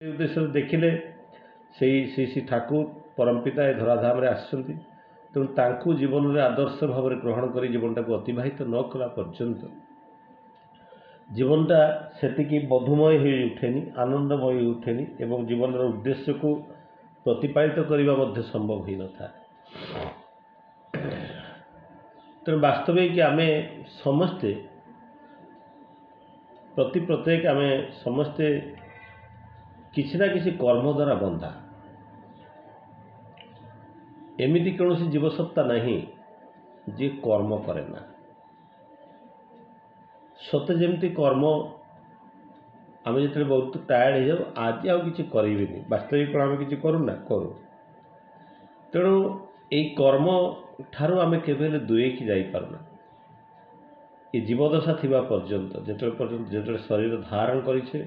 उद्देश्य देखिले से श्री श्री ठाकुर परमपिता ए धराधाम रे आसछन्ति तेणु तांकु जीवन में आदर्श भाव में ग्रहण कर जीवनटा को अतिबाहित न कला पर्यंत जीवनटा सेतिकी मधुमय हो उठेनी आनंदमय हो उठेनी एवं जीवन उद्देश्य को प्रतिपादित करने संभव हो न था। तेणु वास्तविक आम समस्ते प्रति प्रत्येक आम समस्ते किसी ना किसी कर्म द्वारा बंधा एमिति कौन जीवसत्ता नहीं जे कर्म करे ना सते जमती कर्म आम जो बहुत टायर्ड हो जाऊ आज आउ कि करें वास्तविक कौन आम कि करूना करूँ तेणु यही कर्म ठारू आम केवे दूरेकी जापारूना ये जीवदशा थिबा पर्यंत जो शरीर धारण करें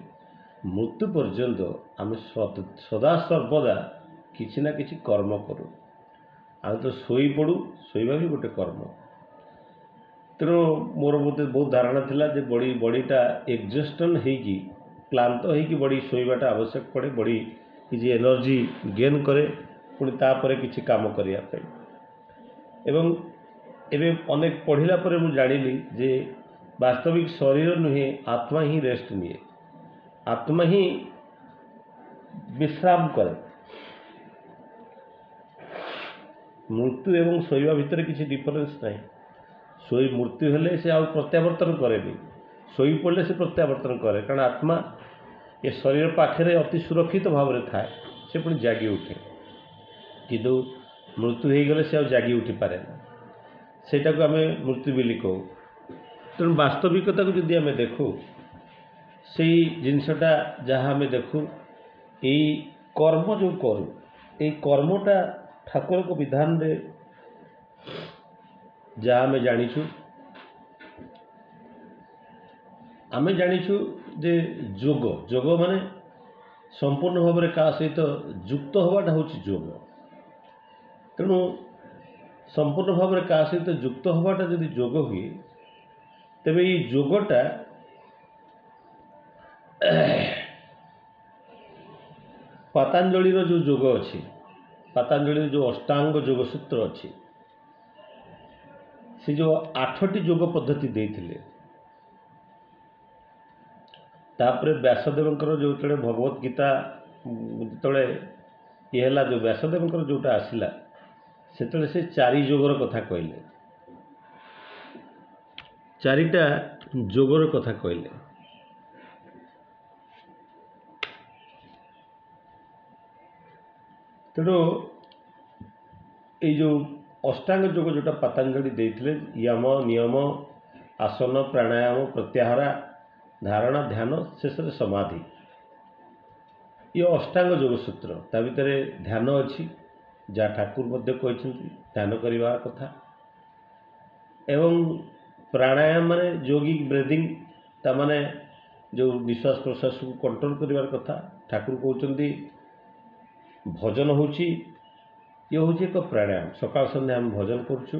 मृत्यु पर्यंत आम सदा सर्वदा किसी ना किसी कर्म करूँ आम तो शोई पड़ू शोवा भी गोटे कर्म तेणु मोर बहुत धारणा थिला जे बॉडीटा एग्जस्टन होगी क्लांत होगी बॉडी शोवाटा आवश्यक पड़े बॉडी किसी एनर्जी गेन करे पुणी तापर किसी काम करने एवं एवं अनेक पढ़िला परे मु जानिली जे वास्तविक शरीर नुहे आत्मा ही रेस्ट निए आत्मा ही विश्राम करे मृत्यु एवं शोवा भितर किसी डिफरेंस नहीं शोई मृत्यु हेले से आउ प्रत्यावर्तन करे शोई पड़े से प्रत्यावर्तन करे कारण आत्मा ये शरीर पाखे अति सुरक्षित भाव में थाए से पुणी जागी उठे किंतु मृत्यु हो गले से जागी उठी पारे ना सेटा को आम मृत्यु बोली कहू तेणु वास्तविकता को जदि आम देखू से जिनसटा जहाँ आम देखू यही कर्म जो करूँ ये कर्मटा ठाकुर को विधान रे जहाँ आम जाचु आम जाचु जे जोग जोग माने संपूर्ण भाव में क्या सहित युक्त हवाटा हूँ जोग तेणु संपूर्ण भाव में क्या सहित युक्त हवाटा जदि जोग हुए तेबे ये जोगटा पतंजलि जो जोग अच्छी पतंजलि जो अष्टांग जोग सूत्र अच्छी से जो 8टी जोग पद्धति देते तापर व्यासदेवंकर जो भगवत गीता जो ये जो व्यासदेवंकर जोटा आसला से 4 जोगर कथा कहले 4टा जोगर कथा कहले तेणु ये जो अष्टांग जोग जोटा पतंजलि देते यम नियम आसन प्राणायाम प्रत्याहार धारणा ध्यान शेष समाधि ये अष्टांग जोग सूत्र ता भितर ध्यान अच्छी जहाँ ठाकुर मध्य कहते ध्यान करवा कथा एवं प्राणायाम माने योगिक ब्रीदिंग ता माने जो निश्वास प्रश्वास को कंट्रोल करवार कथा ठाकुर कहते भजन होची ये हूँ एक प्राणायाम सकाल संध्या आम भजन करुँ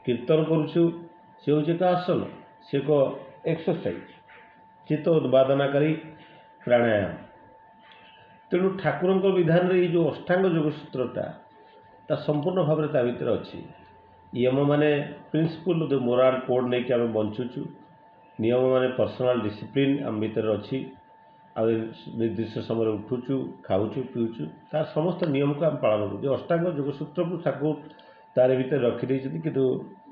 कीर्तन करुँ सी हूँ एक आसन सी एक एक्सरसाइज चित्त उद्वादनाकारी प्राणायाम तेणु ठाकुर विधान रे जो अष्टांग जोग सूत्रटा ता संपूर्ण भाव में ता भीतर अच्छी यम माने प्रिंसिपल जो मोराल कोड नहीं कि आम बंचुचु नियम माने पर्सनाल डिसिप्लिन आम भीतर अच्छी आ निर्दिष्ट समय उठुचु खाऊचु पीऊचु तार समस्त नियम को आम पालन करूँ अष्टांग जोग सूत्र को ठाकुर तार भीतर रखिदे किंतु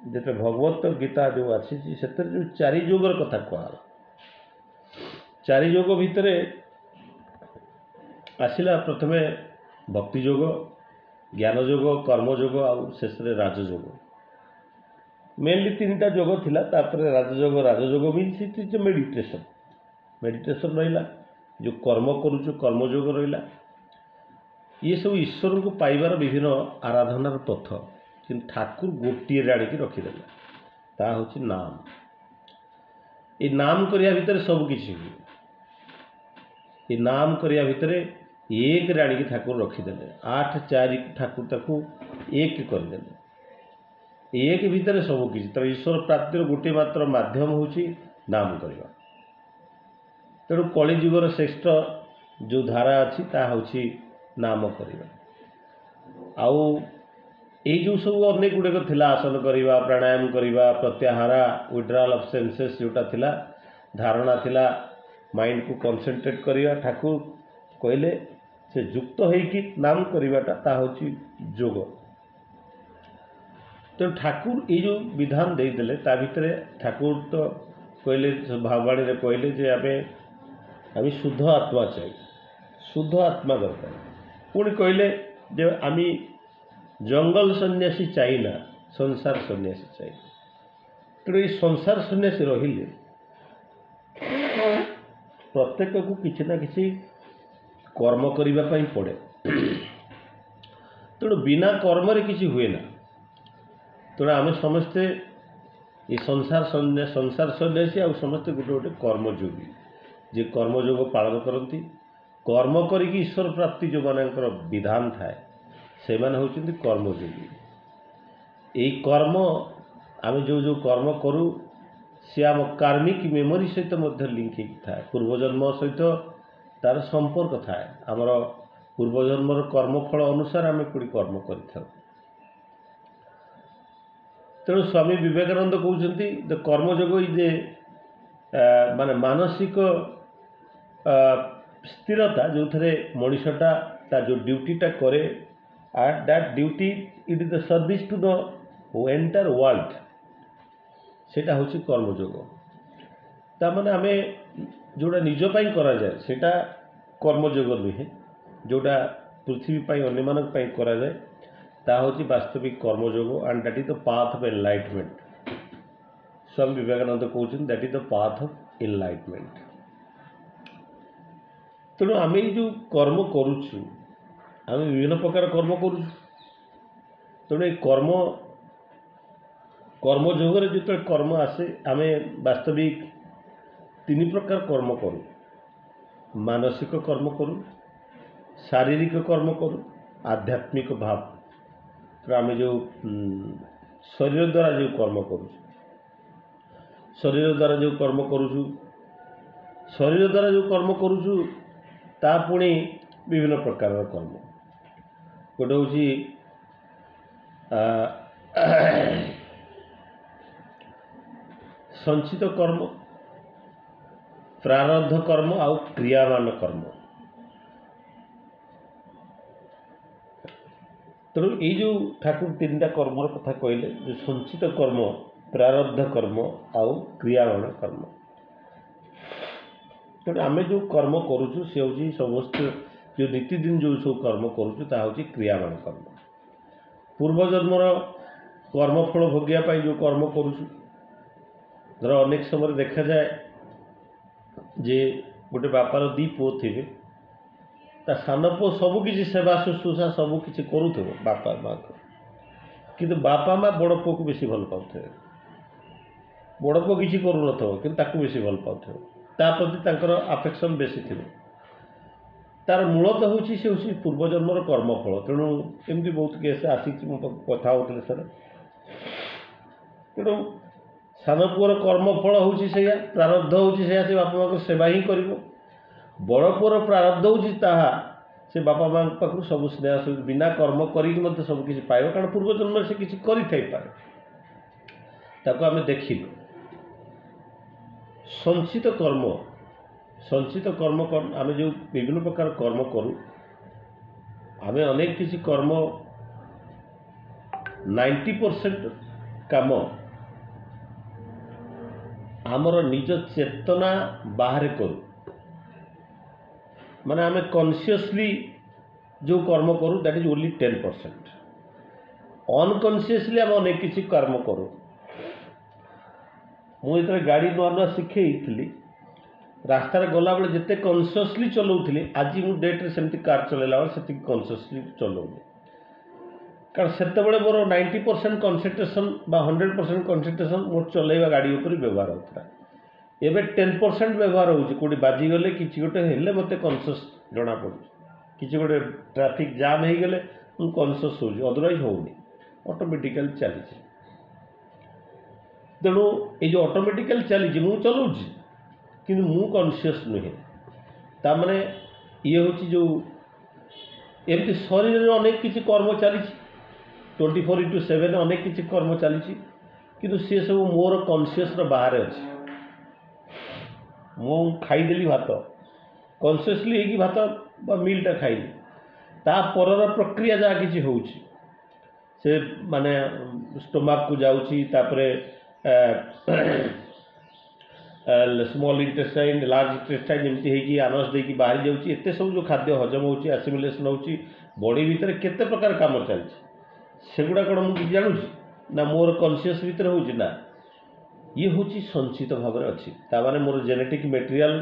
जो भगवत गीता जो आसी से जो 4 जोगर कथा कहला 4 जोग भितर आसला प्रथमे भक्ति जोग ज्ञान जोग कर्म जोग आउ शेष राजयोग मेनली 3टा जोग थिला तापर राजयोग मीन्स मेडिटेशन मेडिटेशन रहा जो कर्म करुचु कर्मयोग रहा ये सब ईश्वर को पाइबार विभिन्न आराधनार पथ कि ठाकुर गोटे आड़िकी रखिदेला ता हूँ नाम ये नाम करिया भितर सब किसी ये नाम करिया भितर एक आड़िकी ठाकुर रखिदेले 8 4 ठाकुर ताकू एक करदेले एक भितर सब किसी तो ईश्वर प्राप्तिर गोटे मात्र माध्यम हूँ नाम करवा तेणु कलिजुगर श्रेष्ठ जो धारा अच्छी ता हूँ नाम करवा आउ जो सब अनेक गुड़ाक थिला आसन करवा प्राणायाम करवा प्रत्याहारा विड्रॉल ऑफ सेंसेस जोटा थिला धारणा थिला माइंड को कंसंट्रेट करवा ठाकुर कहले से युक्त होइकी नाम करवाटा ता हूँ जोग। तो ठाकुर ये जो विधान देदेले ता भितर ठाकुर तो कहले भाववाणी रे कहले जे आमे शुद्ध आत्मा चाहिए शुद्ध आत्मा दरकार पुणी कहले जे आमी जंगल सन्यासी चाहिए संसार सन्यासी चाहिए। तेणु ये संसार सन्यासी रहिले प्रत्येक को किसी ना किसी कर्म करने पड़े। तेणु बिना कर्म रे किसी हुए ना। तेणु आम समस्ते ये संसार सन्यासी आ समस्ते गोटे गोटे कर्मयोगी जे कर्मयोग पालन करती कर्म करी ईश्वर प्राप्ति जो मानकर विधान थाए से माने होउछन्ति कर्मयोगी। यही कर्म आम जो जो कर्म करूँ सी आम कार्मिक मेमोरी सहित लिंक थाए पूर्वजन्म सहित तार संपर्क थाए आमर पूर्वजन्मर कर्मफल अनुसार आम कोड़ी कर्म कर। तेणु स्वामी विवेकानंद कहते द कर्मयोग इज ए माने मानसिक स्थिरता जो थे मनीषटा ता जो ड्यूटीटा करे at that duty it is the service to the entire world सेटा हूँ कर्मयोग। तामाने आमे जोड़ा निजपाई करा जाए सेटा कर्मयोग नुहे जोड़ा पृथ्वी पाई अन्य मानक पाई करा जाए ता हूँ वास्तविक कर्मयोग and that is the path of enlightenment. Swami Vivekananda कहते that is the path of enlightenment. तेणु आम जो कर्म करुचु आम विभिन्न प्रकार कर्म करुचु। तेणु ये कर्मयोग जो कर्म आसे आम वास्तविक तीन प्रकार कर्म करूँ मानसिक कर्म करूँ शारीरिक कर्म करूँ आध्यात्मिक भाव। तो आम जो शरीर द्वारा जो कर्म करूँ शरीर द्वारा जो कर्म करूँ शरीर द्वारा जो कर्म करूँ ता पुणी विभिन्न प्रकार कर्म गोटे हूँ संचित कर्म प्रारब्ध कर्म आउ क्रियामान कर्म। तेणु ये जो ठाकुर तीन टा कर्म कथा कहले जो संचित कर्म प्रारब्ध कर्म आउ क्रियामान कर्म। तेणु आम जो कर्म करुचु से हूँ समस्त जो नीतिदिन जो सब कर्म करुचु ता हूँ क्रियामान कर्म। पूर्वजन्मर कर्मफल भोगियापाई जो कर्म करुचु धर अनेक समय देखा जाए जे गोटे बापार दी पुओ थे ता सान पुओ सबकि सेवा शुश्रूषा सबकि करूथो बापा माँ को किंतु बापा माँ बड़ पुओ को बेसी भल पाउथे बड़ पुओ किसी करू नथो किंतु ताकू बेसी भल पाउथे ता प्रति तांकर अफेक्शन बेसी थी तार मूलत हूँ से हूँ पूर्वजन्मर कर्मफल। तेणु एमती बहुत केस आसी कथा होते सर। तेणु सान पुअर कर्मफल हूँ से प्रारब्ध हूँ से बापा माँ को सेवा ही कर बड़ पुअर प्रारब्ध हूँ से बापा माँ पाखु सब स्नेह बिना कर्म कर सबकि पाइब कारण पूर्वजन्म से किसी करें आम देखिलु। संचित कर्म आम जो विभिन्न प्रकार कर्म करूँ आम अनेक किसी कर्म 90% काम आमर निज चेतना बाहर करूँ माने आम कॉन्शियसली जो कर्म करूँ दैट इज ओनली 10%। अनकॉन्शियसली आम अनेक किसी कर्म करूँ। मुझे गाड़ी नुआ नुआ शिखे रास्तार गला बेले जिते कॉन्शियसली चलाऊली आज मु डेट्रे सेमती कार चलैला से कॉन्शियसली चलाऊनी कारण से मोर 90% कनसेंट्रेशन बा 100% कनसेंट्रेशन मोर चलैवा गाड़ी उपर व्यवहार होता एबे 10% व्यवहार होउची कोडी बाजीगले किसी गोटे हेले मते कॉन्शियस जना पड़ुची किसी गोटे ट्रैफिक जाम हो गले मु कॉन्शियस होउची अदरवाइज होउनी ऑटोमेटिकली चली। तेणु ये जो ऑटोमेटिकली चली मु चलाऊची कि मु कॉन्शियस नुहे तामाने ये हूँ जो एमती शरीर में अनेक किसी कर्म चली 24/7 अनेक किसी कर्म चली किंतु सी सब मोर कनसीयस बाहर अच्छे मु खाईदेली भात कनसीयसली होगी भात मिलटा खाइली तापर प्रक्रिया जहाँ किसी हो से माने स्टोमाक को जाऊँगी स्मॉल इंटेस्टाइन लार्ज इंटेस्टाइन जमी होगी आनस देकी बाहरी जाऊँगी एत सब जो खाद्य हजम हो आसिमिलेसन हो बॉडी भितर केते प्रकार काम चलती सेगुड़ा कौन मुझे जानूँ ना मोर कनसीयस भितर हो ना ये हूँ संचित भाव में अच्छी ताने मोर जेनेटिक मेटेरियल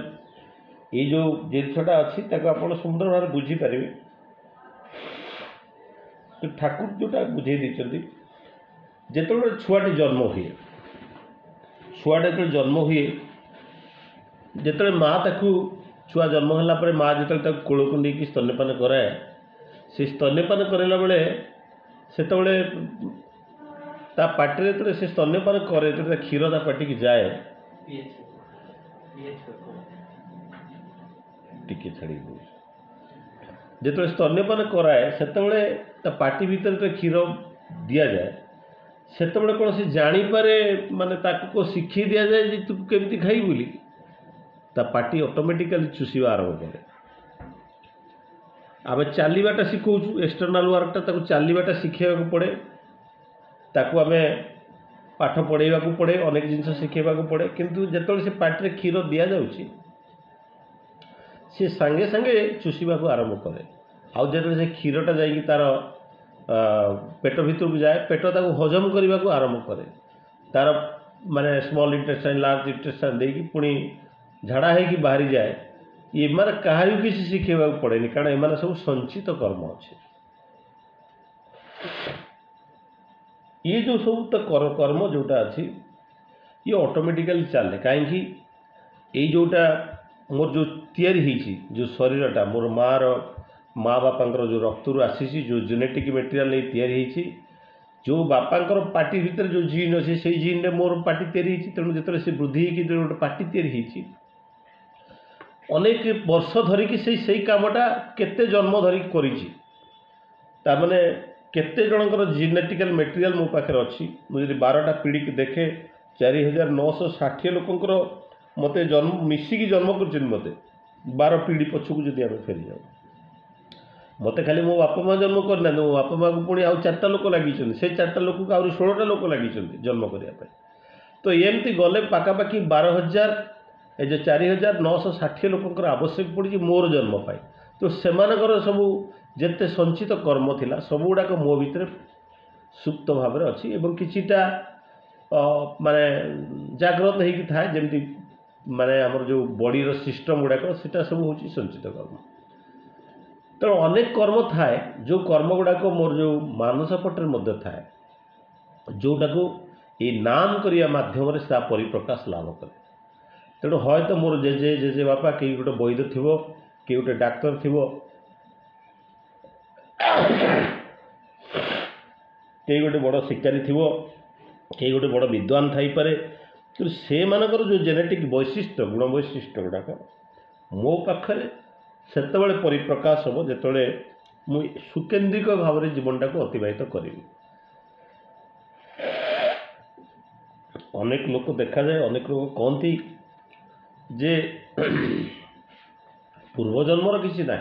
ये जो जिनसटा अच्छी आप सुंदर भाव बुझीपारे तो ठाकुर जोटा बुझे देते जिते छुआटे जन्म हुए छुआटे जो जन्म हुए जिते माँ ताकू छुआ जन्म होगा माँ जो कोल को लेकिन स्तन्यपान कराए से स्तन्यपान कराला बेले से पार्टी जो से स्तन्यपान करे जो क्षीर ता पार्टी की जाए टिके छाड़ी जो स्तन्यपान कराए से पार्टी भितर जो क्षीर दि जाए से कौन से जापे माने को शिखी दि जाए तू केमती खाई बोली ता पार्टी ऑटोमेटिकली चुषा आरंभ करे आम चलवाटा शिखौचु एक्सटर्नाल वर्कटा चलवाटा शिखेवा पड़े ताकू आम पाठ पढ़ेवा पड़े अनेक जिन शिखेवा पड़े किंतु जो से पार्टी क्षीर दि जाऊँगी सी सांगे सांगे चुषा आरंभ करे आउ जो से क्षीरटा जाकि तार पेट भितर को जाए पेट ताको हजम करने को आरंभ करे तार माने स्मॉल इंटेस्टाइन लार्ज इंटेस्टाइन देकी पुणी झाड़ा है कि बाहरी जाए ये माने कहारी किसी शिखेवा पड़ेनि कारण एम सब संचित कर्म अच्छे ये जो सब तो कर्म जोटा अच्छी ये ऑटोमेटिकली चले कहीं ये जोटा मोर जो तैयारी जो शरीरटा मोर माँ बापांकर जो रक्तरू आसी जो जेनेटिक मेटेरियल नहीं तैयारी जो बापांकर पार्टी भितर जो जीन अच्छे से जीन रे मोर पार्टी तैयारी तेणु जो से वृद्धि गोटे पार्टी तैयारी अनेक वर्ष धरिकी से कामटा केते जन्म धरिकी करिछि तामाने केते जनकर जेनेटिकल मेटेरियल मो पाखे अच्छी मुझे 12टा पीढ़ी की देखे 4960 लोकंकर मते जन्म मिसिकी जन्म कर मते 12 पीढ़ी पछकू जदि आम फेरी जाऊ मत खाली मो बापा माँ जन्म करना मो बापा माँ को पुणी आउ 4टा लोक लगी से 4टा लोक को आहुरी 16टा लोक लगी जन्म करने तो एमती गले पाखापाखि 12,000 ए जो 4,960 लोकंर आवश्यक पड़ी मोर जन्म पाई तो सेमानकर सबू जिते संचित कर्म थिला सबुगुड़ाक मो भितर सुप्त भाव में अच्छी एवं किछिटा माने जाग्रत होगी थाए जमती माने आमर जो बॉडीर सिस्टम गुड़ाक सीटा सब हूँ संचित कर्म तेणु अनेक कर्म थाए जो कर्म गुड़ाक मोर जो मानस पटे थाए जोटा को ये नाम करने मध्यम से परिप्रकाश लाभ करे तेणु हयतो मोर जेजे जेजे बापा कई गोटे वैद्य थी कई गोटे डाक्तर थी कई गोटे बड़ शिकारी थी कई गोटे बड़ विद्वान थाईपे कि से मानकर जो जेनेटिक वैशिष्ट्य गुण वैशिष्ट्य गुड़ाक मो पाखे सेतबेले परिप्रकाश हम जिते मु सुकेन्द्रिक भाव में जीवनटा को अतिबाहित करी अनेक लोक देखा जाए अनेक लोग कहती जे पूर्वजन्मर किसी ना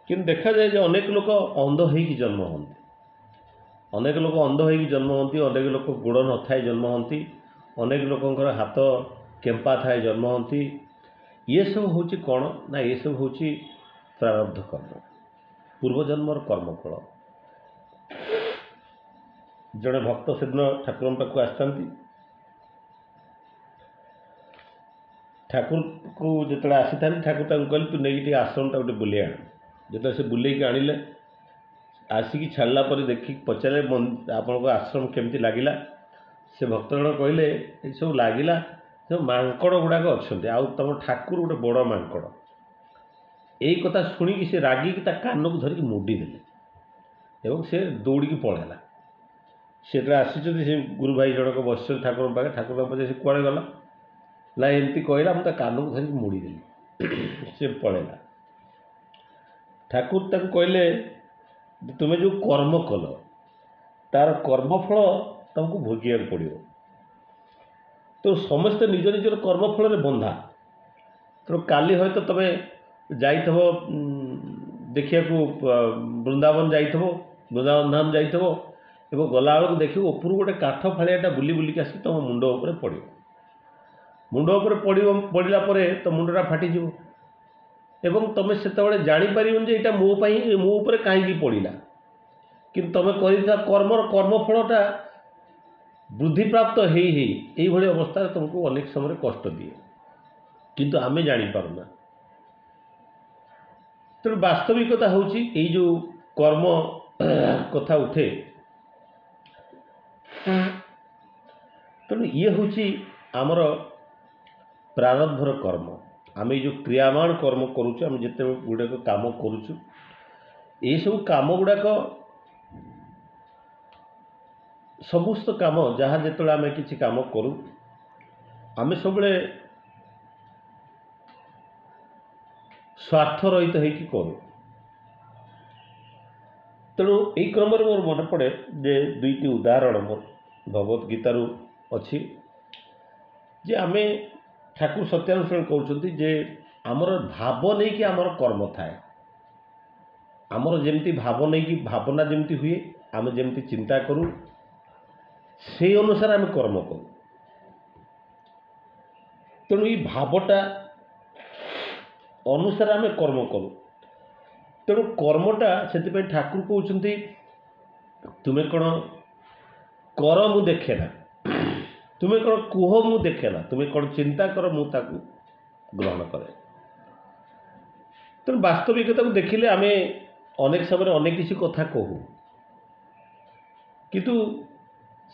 कि देखा जाए जे अनेक लोक अंध हो जन्म होती अनेक लोक अंध हो जन्म होती अनेक लोक गोड़ न थाए जन्म होती अनेक लोकंर हाथ केम्पा थाए जन्म होती ये सब हूँ कौन ना ये सब हूँ प्रारब्ध कर्म पूर्वजन्मर कर्मफल जड़े भक्त से दिन ठाकुर पाक आसता ठाकुर को जो आसी था ठाकुर कहले तू नहीं आश्रम टा गोटे बुले आण जो से बुले आणिले आसिकी छाड़ा पर देखिक पचारे आपण को आश्रम केमती लगिला से भक्त जन कहले ये सब लगिला सब मांकड़ गुड़ाक अच्छा आउ तुम ठाकुर गोटे बड़ मांकड़ यही कथा शुणिकी से रागिकी कान को धरिकी मोड़ीदे और से दौड़ी पलैला से आसी से गुरु भाई जनक बस ठाकुर पाखे ठाकुर पचार से कुआड़े गला ना एमती कहला मुझे कान को धरिकी मोड़ीदेली से पलैला ଠାକୁର ତାକୁ କହିଲେ ତୁମେ ଯେଉଁ କର୍ମ କଲ ତାର କର୍ମଫଳ ତୁମକୁ ଭୋଗିବାକୁ ପଡ଼ିବ। ତେଣୁ ସମସ୍ତେ ନିଜ ନିଜର କର୍ମଫଳରେ ବନ୍ଧା। ତେଣୁ କାଲି ହୁଏତ ତୁମେ ଯାଇଥିବ ଦେଖିବାକୁ ବୃନ୍ଦାବନ ଯାଇଥିବ, ବୃନ୍ଦାବନ ଧାମ ଯାଇଥିବ ଏବଂ ଗଲାବେଳକୁ ଦେଖିବ ଉପରୁ ଗୋଟେ କାଠ ଫାଳିଆଟା ବୁଲି ବୁଲିକି ଆସିକି ତୁମ ମୁଣ୍ଡ ଉପରେ ପଡ଼ିବ। ମୁଣ୍ଡ ଉପରେ ପଡ଼ିଲା ପରେ ତ ମୁଣ୍ଡଟା ଫାଟିଯିବ ଏବଂ ତୁମେ ସେତେବେଳେ ଜାଣିପାରିବନି ଯେ ଏଇଟା ମୋ ପାଇଁ, ମୋ ଉପରେ କାହିଁକି ପଡ଼ିଲା। କିନ୍ତୁ ତୁମେ କରିଥିବା କର୍ମଫଳଟା ବୃଦ୍ଧିପ୍ରାପ୍ତ ହେଇ ଏଇଭଳି ଅବସ୍ଥାରେ ତୁମକୁ ଅନେକ ସମୟରେ କଷ୍ଟ ଦିଏ, କିନ୍ତୁ ଆମେ ଜାଣିପାରୁନା। ତେଣୁ ବାସ୍ତବିକତା ହେଉଛି ଏଇ ଯେଉଁ କର୍ମ କଥା ଉଠେ, ତେଣୁ ଇଏ ହେଉଛି ଆମର ପ୍ରାରବ୍ଧର କର୍ମ। ଆମେ ଏଇ ଯେଉଁ କ୍ରିୟାମାଣ କର୍ମ କରୁଛୁ, ଆମେ ଯେତେ ଗୁଡ଼ାକ କାମ କରୁଛୁ, ଏଇସବୁ କାମ ଗୁଡ଼ାକ ସମସ୍ତ କାମ ଯାହା ଯେତେବେଳେ ଆମେ କିଛି କାମ କରୁ ଆମେ ସବୁବେଳେ ସ୍ୱାର୍ଥ ରହିତ ହେଇକି କରୁ। ତେଣୁ ଏଇ କ୍ରମରେ ମୋର ମନେ ପଡ଼େ ଯେ ଦୁଇଟି ଉଦାହରଣ ମୋର ଭଗବତ ଗୀତାରୁ ଅଛି ଯେ ଆମେ ଠାକୁର ସତ୍ୟାନୁଷ୍ଠାନ କହୁଛନ୍ତି ଯେ ଆମର ଭାବ ନେଇକି ଆମର କର୍ମ ଥାଏ। ଆମର ଯେମିତି ଭାବ ନେଇକି ଭାବନା ଯେମିତି ହୁଏ, ଆମେ ଯେମିତି ଚିନ୍ତା କରୁ সেই ଅନୁସାରେ ଆମେ କର୍ମ କରୁ। ତେଣୁ ଏଇ ଭାବଟା ଅନୁସାରେ ଆମେ କର୍ମ କରୁ। ତେଣୁ କର୍ମଟା ସେଥିପାଇଁ ଠାକୁର କହୁଛନ୍ତି ତୁମେ କ'ଣ କର ମୁଁ ଦେଖେ ନା, ତୁମେ କ'ଣ କୁହ ମୁଁ ଦେଖେ ନା, ତୁମେ କ'ଣ ଚିନ୍ତା କର ମୁଁ ତାକୁ ଗ୍ରହଣ କରେ। ତେଣୁ ବାସ୍ତବିକତାକୁ ଦେଖିଲେ ଆମେ ଅନେକ ସମୟରେ ଅନେକ କିଛି କଥା କହୁ, କିନ୍ତୁ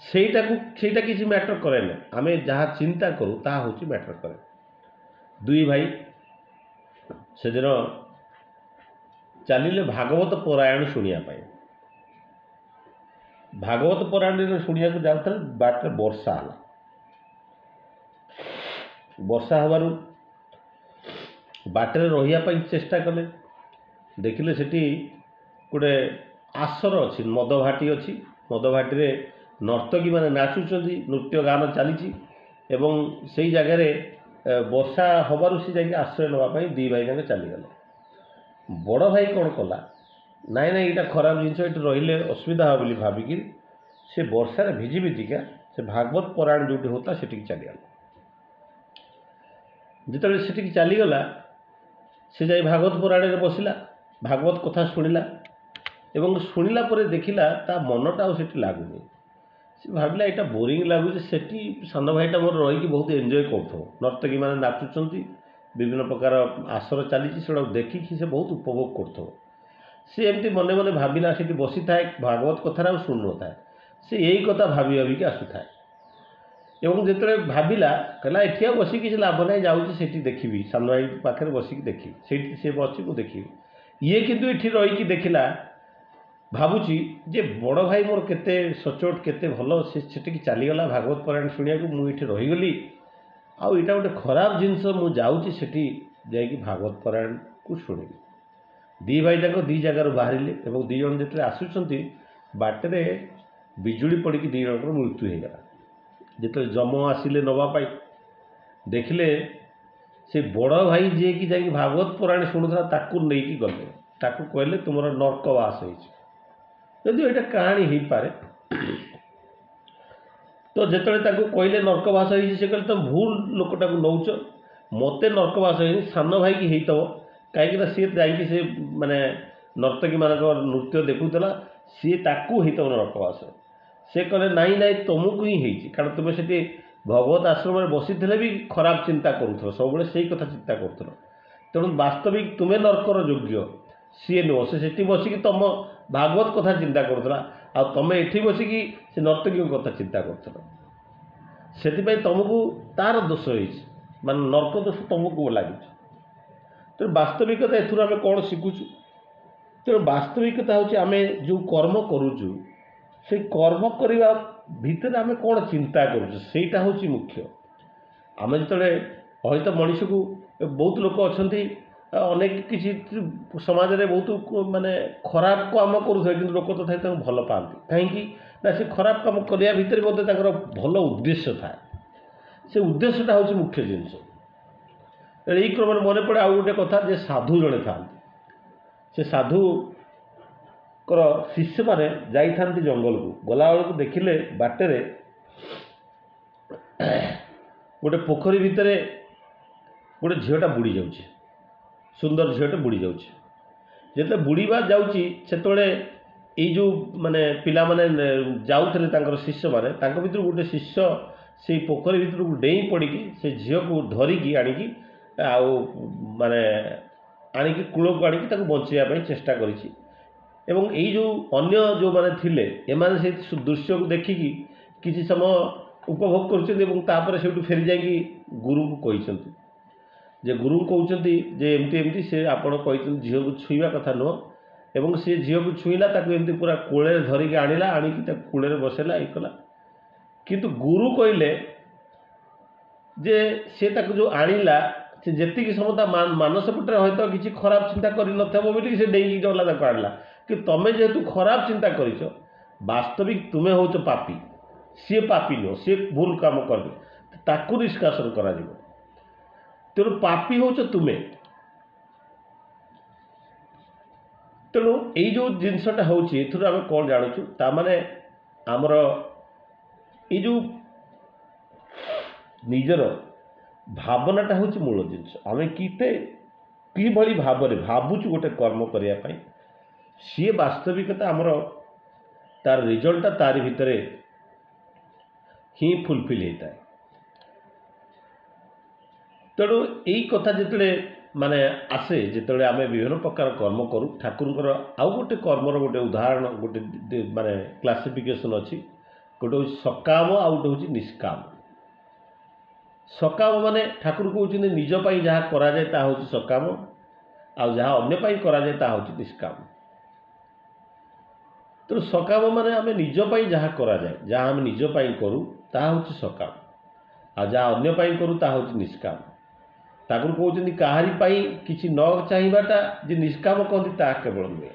ସେଇଟା କିଛି ମ୍ୟାଟର କରେ ନା। ଆମେ ଯାହା ଚିନ୍ତା କରୁ ତାହା ହେଉଛି ମ୍ୟାଟର କରେ। ଦୁଇ ଭାଇ ସେଦିନ ଚାଲିଲେ ଭାଗବତ ପରାୟଣ ଶୁଣିବା ପାଇଁ। ଭାଗବତ ପରାୟଣ ଶୁଣିବାକୁ ଯାଉଥିଲେ, ବାଟରେ ବର୍ଷା ହେଲା। ବର୍ଷା ହେବାରୁ ବାଟରେ ରହିବା ପାଇଁ ଚେଷ୍ଟା କଲେ। ଦେଖିଲେ ସେଠି ଗୋଟେ ଆସର ଅଛି, ମଦଭାଟି ଅଛି। ମଦଭାଟିରେ ନର୍ତ୍ତକୀ ମାନେ ନାଚୁଛନ୍ତି, ନୃତ୍ୟ ଗାନ ଚାଲିଛି ଏବଂ ସେଇ ଜାଗାରେ ବର୍ଷା ହେବାରୁ ସେ ଯାଇକି ଆଶ୍ରୟ ନେବା ପାଇଁ ଦୁଇ ଭାଇ ଯାକ ଚାଲିଗଲେ। ବଡ଼ ଭାଇ କ'ଣ କଲା, ନାଇଁ ଏଇଟା ଖରାପ ଜିନିଷ, ଏଠି ରହିଲେ ଅସୁବିଧା ହେବ ବୋଲି ଭାବିକି ସେ ବର୍ଷାରେ ଭିଜି ଭିଜିକା ସେ ଭାଗବତ ପରାୟଣ ଯେଉଁଠି ହେଉଥିଲା ସେଠିକି ଚାଲିଗଲା। ଯେତେବେଳେ ସେଠିକି ଚାଲିଗଲା, ସେ ଯାଇ ଭାଗବତ ପରାୟଣରେ ବସିଲା, ଭାଗବତ କଥା ଶୁଣିଲା ଏବଂ ଶୁଣିଲା ପରେ ଦେଖିଲା ତା ମନଟା ଆଉ ସେଠି ଲାଗୁନି। ସେ ଭାବିଲା ଏଇଟା ବୋରିଂ ଲାଗୁଛି। ସେଠି ସାନ ଭାଇଟା ମୋର ରହିକି ବହୁତ ଏନ୍ଜୟ କରୁଥିବ, ନର୍ତ୍ତକୀ ମାନେ ନାଚୁଛନ୍ତି, ବିଭିନ୍ନ ପ୍ରକାର ଆସର ଚାଲିଛି, ସେଗୁଡ଼ାକୁ ଦେଖିକି ସେ ବହୁତ ଉପଭୋଗ କରୁଥିବ। ସେ ଏମିତି ମନେ ମନେ ଭାବିଲା, ସେଠି ବସିଥାଏ, ଭାଗବତ କଥାରେ ଆଉ ଶୁଣୁନଥାଏ, ସେ ଏଇ କଥା ଭାବି ଭାବିକି ଆସୁଥାଏ। ଏବଂ ଯେତେବେଳେ ଭାବିଲା, କହିଲା ଏଠି ଆଉ ବସିକି କିଛି ଲାଭ ନାହିଁ, ଯାଉଛି ସେଠି ଦେଖିବି, ସାନ ଭାଇ ପାଖରେ ବସିକି ଦେଖିବି, ସେଇଠି ସେ ବସି ମୁଁ ଦେଖିବି। ଇଏ କିନ୍ତୁ ଏଠି ରହିକି ଦେଖିଲା, ଭାବୁଛି ଯେ ବଡ଼ ଭାଇ ମୋର କେତେ ସଚୋଟ, କେତେ ଭଲ, ସେ ସେଠିକି ଚାଲିଗଲା ଭାଗବତ ପରାୟଣ ଶୁଣିବାକୁ, ମୁଁ ଏଠି ରହିଗଲି, ଆଉ ଏଇଟା ଗୋଟେ ଖରାପ ଜିନିଷ, ମୁଁ ଯାଉଛି ସେଠି ଯାଇକି ଭାଗବତ ପରାୟଣକୁ ଶୁଣିବି। ଦୁଇ ଭାଇ ଯାକ ଦୁଇ ଜାଗାରୁ ବାହାରିଲେ ଏବଂ ଦୁଇ ଜଣ ଯେତେବେଳେ ଆସୁଛନ୍ତି, ବାଟରେ ବିଜୁଳି ପଡ଼ିକି ଦୁଇ ଜଣଙ୍କର ମୃତ୍ୟୁ ହୋଇଗଲା। ଯେତେବେଳେ ଯମ ଆସିଲେ ନେବା ପାଇଁ, ଦେଖିଲେ ସେ ବଡ଼ ଭାଇ ଯିଏକି ଯାଇକି ଭାଗବତ ପରାୟଣ ଶୁଣୁଥିଲା ତାକୁ ନେଇକି ଗଲେ, ତାକୁ କହିଲେ ତୁମର ନର୍କବାସ ହେଇଛି। ଯଦିଓ ଏଇଟା କାହାଣୀ ହେଇପାରେ, ତ ଯେତେବେଳେ ତାକୁ କହିଲେ ନର୍କବାସ ହେଇଛି, ସେ କହିଲେ ତୁମେ ଭୁଲ ଲୋକଟାକୁ ନେଉଛ, ମୋତେ ନର୍କବାସ ହେଇନି, ସାନ ଭାଇକି ହେଇଥିବ, କାହିଁକିନା ସିଏ ଯାଇକି ସେ ମାନେ ନର୍ତ୍ତକୀମାନଙ୍କ ନୃତ୍ୟ ଦେଖୁଥିଲା, ସିଏ ତାକୁ ହେଇଥିବ ନର୍କବାସ। ସେ କହିଲେ ନାଇଁ ତୁମକୁ ହିଁ ହେଇଛି, କାରଣ ତୁମେ ସେଠି ଭଗବତ ଆଶ୍ରମରେ ବସିଥିଲେ ବି ଖରାପ ଚିନ୍ତା କରୁଥିଲ, ସବୁବେଳେ ସେଇ କଥା ଚିନ୍ତା କରୁଥିଲ। ତେଣୁ ବାସ୍ତବିକ ତୁମେ ନର୍କର ଯୋଗ୍ୟ, ସିଏ ନୁହଁ। ସେ ସେଠି ବସିକି ତୁମ ଭାଗବତ କଥା ଚିନ୍ତା କରୁଥିଲା, ଆଉ ତୁମେ ଏଠି ବସିକି ସେ ନର୍ତ୍ତକୀଙ୍କ କଥା ଚିନ୍ତା କରୁଥିଲ। ସେଥିପାଇଁ ତୁମକୁ ତାର ଦୋଷ ହେଇଛି, ମାନେ ନର୍କ ଦୋଷ ତୁମକୁ ଲାଗିଛି। ତେଣୁ ବାସ୍ତବିକତା ଏଥିରୁ ଆମେ କ'ଣ ଶିଖୁଛୁ? ତେଣୁ ବାସ୍ତବିକତା ହେଉଛି ଆମେ ଯେଉଁ କର୍ମ କରୁଛୁ, ସେଇ କର୍ମ କରିବା ଭିତରେ ଆମେ କ'ଣ ଚିନ୍ତା କରୁଛୁ, ସେଇଟା ହେଉଛି ମୁଖ୍ୟ। ଆମେ ଯେତେବେଳେ ହয়তো ମଣିଷକୁ, ବହୁତ ଲୋକ ଅଛନ୍ତି ଅନେକ କିଛି ସମାଜରେ ବହୁତ ମାନେ ଖରାପ କାମ କରୁଥାଏ କିନ୍ତୁ ଲୋକ ତଥାପି ତାଙ୍କୁ ଭଲ ପାଆନ୍ତି କାହିଁକି ନା ସେ ଖରାପ କାମ କରିବା ଭିତରେ ମଧ୍ୟ ତାଙ୍କର ଭଲ ଉଦ୍ଦେଶ୍ୟ ଥାଏ ସେ ଉଦ୍ଦେଶ୍ୟଟା ହେଉଛି ମୁଖ୍ୟ ଜିନିଷ। ଏହି କ୍ରମରେ ମନେ ପଡ଼େ ଆଉ ଗୋଟେ କଥା ଯେ ସାଧୁ ଜଣେ ଥାଆନ୍ତି ସେ ସାଧୁଙ୍କର ଶିଷ୍ୟମାନେ ଯାଇଥାନ୍ତି ଜଙ୍ଗଲକୁ ଗଲାବେଳକୁ ଦେଖିଲେ ବାଟରେ ଗୋଟେ ପୋଖରୀ ଭିତରେ ଗୋଟେ ଝିଅଟା ବୁଡ଼ି ଯାଉଛି ସୁନ୍ଦର ଝିଅଟେ ବୁଡ଼ି ଯାଉଛି ଯେତେବେଳେ ବୁଡ଼ିବା ଯାଉଛି ସେତେବେଳେ ଏଇ ଯେଉଁ ମାନେ ପିଲାମାନେ ଯାଉଥିଲେ ତାଙ୍କର ଶିଷ୍ୟମାନେ ତାଙ୍କ ଭିତରୁ ଗୋଟେ ଶିଷ୍ୟ ସେଇ ପୋଖରୀ ଭିତରକୁ ଡେଇଁ ପଡ଼ିକି ସେ ଝିଅକୁ ଧରିକି ଆଣିକି ଆଉ ମାନେ ଆଣିକି କୂଳକୁ ଆଣିକି ତାକୁ ବଞ୍ଚାଇବା ପାଇଁ ଚେଷ୍ଟା କରିଛି ଏବଂ ଏଇ ଯେଉଁ ଅନ୍ୟ ଯେଉଁମାନେ ଥିଲେ ଏମାନେ ସେ ଦୃଶ୍ୟକୁ ଦେଖିକି କିଛି ସମୟ ଉପଭୋଗ କରୁଛନ୍ତି ଏବଂ ତାପରେ ସେଇଠୁ ଫେରି ଯାଇକି ଗୁରୁଙ୍କୁ କହିଛନ୍ତି ଯେ ଗୁରୁଙ୍କୁ କହୁଛନ୍ତି ଯେ ଏମିତି ଏମିତି ସେ ଆପଣ କହିଛନ୍ତି ଝିଅକୁ ଛୁଇଁବା କଥା ନୁହଁ ଏବଂ ସେ ଝିଅକୁ ଛୁଇଁଲା ତାକୁ ଏମିତି ପୁରା କୋଳରେ ଧରିକି ଆଣିଲା ଆଣିକି ତାକୁ କୋଳରେ ବସେଇଲା ଇଏ କଲା କିନ୍ତୁ ଗୁରୁ କହିଲେ ଯେ ସେ ତାକୁ ଯେଉଁ ଆଣିଲା ସେ ଯେତିକି ସମୟ ତା ମାନସ ପଟରେ ହୟତ କିଛି ଖରାପ ଚିନ୍ତା କରିନଥିବ ବୋଲିକି ସେ ଡେଇଁକି ଗଲା ତାକୁ ଆଣିଲା କି ତମେ ଯେହେତୁ ଖରାପ ଚିନ୍ତା କରିଛ ବାସ୍ତବିକ ତୁମେ ହେଉଛ ପାପୀ ସିଏ ପାପୀ ନୁହଁ ସିଏ ଭୁଲ କାମ କରିବେ ତାକୁ ନିଷ୍କାସନ କରାଯିବ ତେଣୁ ପାପୀ ହେଉଛ ତୁମେ। ତେଣୁ ଏଇ ଯେଉଁ ଜିନିଷଟା ହେଉଛି ଏଥିରୁ ଆମେ କ'ଣ ଜାଣୁଛୁ ତାମାନେ ଆମର ଏଇ ଯେଉଁ ନିଜର ଭାବନାଟା ହେଉଛି ମୂଳ ଜିନିଷ ଆମେ କିଭଳି ଭାବରେ ଭାବୁଛୁ ଗୋଟେ କର୍ମ କରିବା ପାଇଁ ସିଏ ବାସ୍ତବିକତା ଆମର ତାର ରିଜଲ୍ଟଟା ତାରି ଭିତରେ ହିଁ ଫୁଲଫିଲ୍ ହେଇଥାଏ। ତେଣୁ ଏଇ କଥା ଯେତେବେଳେ ମାନେ ଆସେ ଯେତେବେଳେ ଆମେ ବିଭିନ୍ନ ପ୍ରକାର କର୍ମ କରୁ ଠାକୁରଙ୍କର ଆଉ ଗୋଟେ କର୍ମର ଗୋଟେ ଉଦାହରଣ ଗୋଟେ ମାନେ କ୍ଲାସିଫିକେସନ୍ ଅଛି ଗୋଟେ ହେଉଛି ସକାମ ଆଉ ଗୋଟେ ହେଉଛି ନିଷ୍କାମ। ସକାମ ମାନେ ଠାକୁର କହୁଛନ୍ତି ନିଜ ପାଇଁ ଯାହା କରାଯାଏ ତାହା ହେଉଛି ସକାମ ଆଉ ଯାହା ଅନ୍ୟ ପାଇଁ କରାଯାଏ ତାହା ହେଉଛି ନିଷ୍କାମ। ତେଣୁ ସକାମ ମାନେ ଆମେ ନିଜ ପାଇଁ ଯାହା କରାଯାଏ ଯାହା ଆମେ ନିଜ ପାଇଁ କରୁ ତାହା ହେଉଛି ସକାମ ଆଉ ଯାହା ଅନ୍ୟ ପାଇଁ କରୁ ତାହା ହେଉଛି ନିଷ୍କାମ। ଠାକୁର କହୁଛନ୍ତି କାହାରି ପାଇଁ କିଛି ନ ଚାହିଁବାଟା ଯେ ନିଷ୍କାମ କହନ୍ତି ତାହା କେବଳ ନୁହେଁ।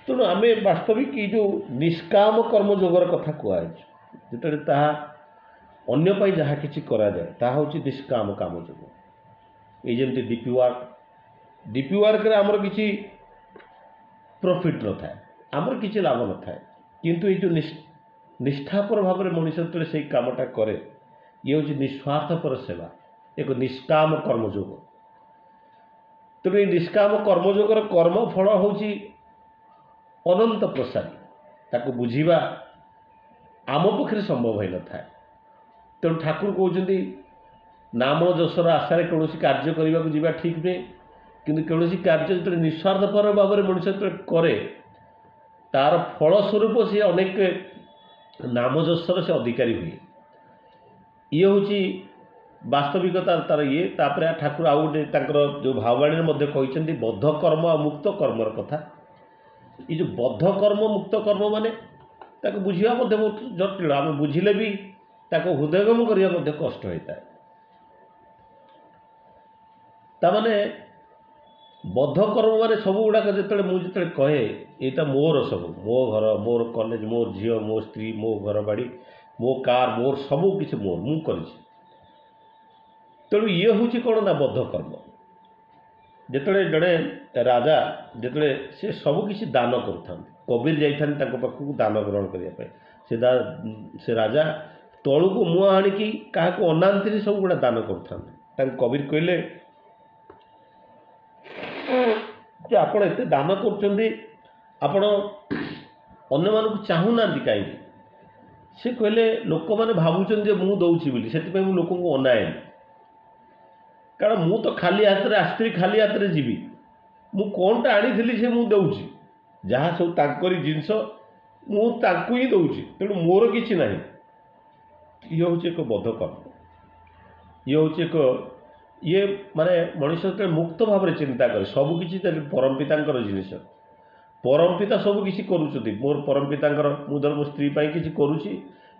ତେଣୁ ଆମେ ବାସ୍ତବିକ ଏଇ ଯେଉଁ ନିଷ୍କାମ କର୍ମଯୋଗର କଥା କୁହାଯାଇଛି ଯେତେବେଳେ ତାହା ଅନ୍ୟ ପାଇଁ ଯାହା କିଛି କରାଯାଏ ତାହା ହେଉଛି ନିଷ୍କାମ କାମ ଯୋଗ। ଏଇ ଯେମିତି ଡିପି ୱାର୍କରେ ଆମର କିଛି ପ୍ରଫିଟ୍ ନଥାଏ ଆମର କିଛି ଲାଭ ନଥାଏ କିନ୍ତୁ ଏଇ ଯେଉଁ ନିଷ୍ଠାପର ଭାବରେ ମଣିଷ ଯେତେବେଳେ ସେଇ କାମଟା କରେ ଇଏ ହେଉଛି ନିଃସ୍ୱାର୍ଥପର ସେବା ଏକ ନିଷ୍କାମ କର୍ମଯୋଗ। ତେଣୁ ଏଇ ନିଷ୍କାମ କର୍ମଯୋଗର କର୍ମଫଳ ହେଉଛି ଅନନ୍ତ ପ୍ରସାଦୀ ତାକୁ ବୁଝିବା ଆମ ପକ୍ଷରେ ସମ୍ଭବ ହୋଇନଥାଏ। ତେଣୁ ଠାକୁର କହୁଛନ୍ତି ନାମ ଯଶର ଆଶାରେ କୌଣସି କାର୍ଯ୍ୟ କରିବାକୁ ଯିବା ଠିକ୍ ନୁହେଁ କିନ୍ତୁ କୌଣସି କାର୍ଯ୍ୟ ଯେତେବେଳେ ନିଃସ୍ୱାର୍ଥପର ଭାବରେ ମଣିଷ ଯେତେବେଳେ କରେ ତାର ଫଳସ୍ୱରୂପ ସେ ଅନେକ ନାମ ଯଶର ସେ ଅଧିକାରୀ ହୁଏ। ଇଏ ହେଉଛି ବାସ୍ତବିକତା ତାର ଇଏ। ତାପରେ ଠାକୁର ଆଉ ଗୋଟେ ତାଙ୍କର ଯେଉଁ ଭାବବାଣୀରେ ମଧ୍ୟ କହିଛନ୍ତି ବଦ୍ଧ କର୍ମ ଆଉ ମୁକ୍ତ କର୍ମର କଥା। ଏ ଯେଉଁ ବଦ୍ଧ କର୍ମ ମୁକ୍ତ କର୍ମ ମାନେ ତାକୁ ବୁଝିବା ମଧ୍ୟ ବହୁତ ଜଟିଳ ଆମେ ବୁଝିଲେ ବି ତାକୁ ହୃଦୟଙ୍ଗମ କରିବା ମଧ୍ୟ କଷ୍ଟ ହୋଇଥାଏ। ତାମାନେ ବଦ୍ଧ କର୍ମ ମାନେ ସବୁ ଗୁଡ଼ାକ ଯେତେବେଳେ ମୁଁ ଯେତେବେଳେ କହେ ଏଇଟା ମୋର ସବୁ ମୋ ଘର ମୋର କଲେଜ ମୋ ଝିଅ ମୋ ସ୍ତ୍ରୀ ମୋ ଘର ବାଡ଼ି ମୋ କାର୍ ମୋର ସବୁ କିଛି ମୁଁ କରିଛି। ତେଣୁ ଇଏ ହେଉଛି କ'ଣ ନା ବଦ୍ଧ କର୍ମ। ଯେତେବେଳେ ଜଣେ ରାଜା ଯେତେବେଳେ ସେ ସବୁକିଛି ଦାନ କରୁଥାନ୍ତି କବିର ଯାଇଥାନ୍ତି ତାଙ୍କ ପାଖକୁ ଦାନ ଗ୍ରହଣ କରିବା ପାଇଁ ସେ ରାଜା ତଳକୁ ମୁହଁ ଆଣିକି କାହାକୁ ଅନାନ୍ତିନି ସବୁ ଗୁଡ଼ା ଦାନ କରୁଥାନ୍ତି। ତାଙ୍କୁ କବିର କହିଲେ ଯେ ଆପଣ ଏତେ ଦାନ କରୁଛନ୍ତି ଆପଣ ଅନ୍ୟମାନଙ୍କୁ ଚାହୁଁନାହାନ୍ତି କାହିଁକି? ସେ କହିଲେ ଲୋକମାନେ ଭାବୁଛନ୍ତି ଯେ ମୁଁ ଦେଉଛି ବୋଲି ସେଥିପାଇଁ ମୁଁ ଲୋକଙ୍କୁ ଅନାଏନି କାରଣ ମୁଁ ତ ଖାଲି ହାତରେ ଆସିଥିଲି ଖାଲି ହାତରେ ଯିବି ମୁଁ କ'ଣଟା ଆଣିଥିଲି ସେ ମୁଁ ଦେଉଛି ଯାହା ସବୁ ତାଙ୍କରି ଜିନିଷ ମୁଁ ତାଙ୍କୁ ହିଁ ଦେଉଛି ତେଣୁ ମୋର କିଛି ନାହିଁ। ଇଏ ହେଉଛି ଏକ ବଦ୍ଧ କର୍ମ। ଇଏ ହେଉଛି ଏକ ମାନେ ମଣିଷ ଯେତେବେଳେ ମୁକ୍ତ ଭାବରେ ଚିନ୍ତା କରେ ସବୁକିଛି ପରମ ପିତାଙ୍କର ଜିନିଷ ପରମ ପିତା ସବୁ କିଛି କରୁଛନ୍ତି ମୋର ପରମ ପିତାଙ୍କର ମୁଁ ଧର ମୋ ସ୍ତ୍ରୀ ପାଇଁ କିଛି କରୁଛି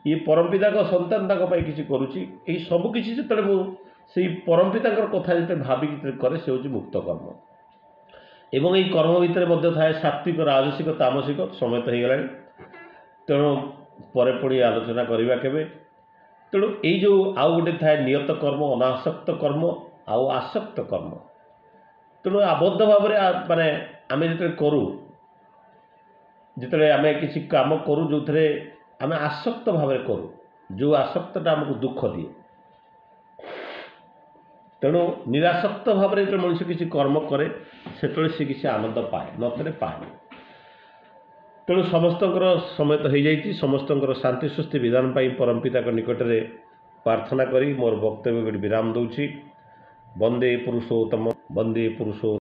ଇଏ ପରମ ପିତାଙ୍କ ସନ୍ତାନ ତାଙ୍କ ପାଇଁ କିଛି କରୁଛି ଏଇ ସବୁକିଛି ଯେତେବେଳେ ମୁଁ ସେଇ ପରମ ପିତାଙ୍କର କଥା ଯେତେବେଳେ ଭାବିକି ଯେତେବେଳେ କରେ ସେ ହେଉଛି ମୁକ୍ତ କର୍ମ। ଏବଂ ଏଇ କର୍ମ ଭିତରେ ମଧ୍ୟ ଥାଏ ସାତ୍ଵିକ, ରାଜସିକ, ତାମସିକ। ସମୟ ତ ହେଇଗଲାଣି, ତେଣୁ ପରେ ପୁଣି ଆଲୋଚନା କରିବା କେବେ। ତେଣୁ ଏଇ ଯେଉଁ ଆଉ ଗୋଟେ ଥାଏ ନିୟତ କର୍ମ, ଅନାସକ୍ତ କର୍ମ ଆଉ ଆସକ୍ତ କର୍ମ। ତେଣୁ ଆବଦ୍ଧ ଭାବରେ ମାନେ ଆମେ ଯେତେବେଳେ କରୁ, ଯେତେବେଳେ ଆମେ କିଛି କାମ କରୁ ଯେଉଁଥିରେ ଆମେ ଆସକ୍ତ ଭାବରେ କରୁ, ଯେଉଁ ଆସକ୍ତଟା ଆମକୁ ଦୁଃଖ ଦିଏ। ତେଣୁ ନିରାସକ୍ତ ଭାବରେ ଯେତେବେଳେ ମଣିଷ କିଛି କର୍ମ କରେ ସେତେବେଳେ ସେ କିଛି ଆନନ୍ଦ ପାଏ, ନଥିଲେ ପାଏନି। ତେଣୁ ସମସ୍ତଙ୍କର ସମୟ ତ ହେଇଯାଇଛି। ସମସ୍ତଙ୍କର ଶାନ୍ତି ସୁସ୍ଥି ବିଧାନ ପାଇଁ ପରମ ପିତାଙ୍କ ନିକଟରେ ପ୍ରାର୍ଥନା କରି ମୋର ବକ୍ତବ୍ୟ ଗୋଟେ ବିରାମ ଦେଉଛି। ବନ୍ଦେ ପୁରୁଷୋତ୍ତମ, ବନ୍ଦେ ପୁରୁଷୋତ୍ତମ।